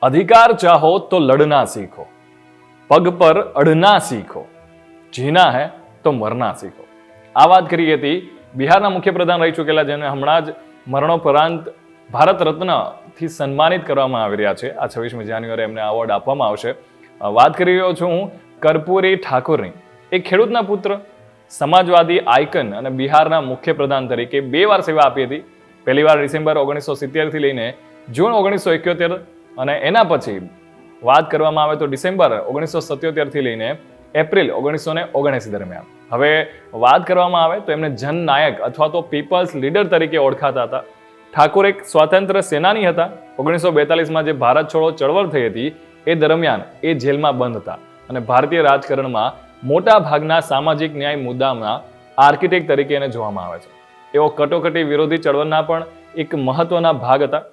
अधिकार चाहो तो लड़ना सीखो, पग पर अड़ना सीखो, जीना है तो मरना सीखो। આ વાત કરી હતી બિહારના મુખ્યપ્રધાન રહી ચૂકેલા, જેને હમણાં જ મરણોપરાંત ભારત રત્નથી સન્માનિત કરવામાં આવી રહ્યા છે. આ 26મી જાન્યુઆરી એમને એવોર્ડ આપવામાં આવશે. વાત કરી રહ્યો છું હું કર્પૂરી ઠાકુરની. એક ખેડૂતના પુત્ર, સમાજવાદી આઇકન અને બિહારના મુખ્યપ્રધાન તરીકે 2 વાર સેવા આપી હતી. પહેલી વાર ડિસેમ્બર 1970 થી લઈને જૂન 1971 અને એના પછી વાત કરવામાં આવે તો ડિસેમ્બર 1977 થી લઈને એપ્રિલ 1979 દરમિયાન. હવે વાત કરવામાં આવે તો એમને જનનાયક અથવા તો પીપલ્સ લીડર તરીકે ઓળખાતા હતા. ઠાકોર એક સ્વાતંત્ર્ય સેનાની હતા. 1942માં જે ભારત છોડો ચળવળ થઈ હતી એ દરમિયાન એ જેલમાં બંધ હતા અને ભારતીય રાજકારણમાં મોટા ભાગના સામાજિક ન્યાય મુદ્દાના આર્કિટેક્ટ તરીકે એને જોવામાં આવે છે. એઓ કટોકટી વિરોધી ચળવળના પણ એક મહત્વના ભાગ હતા.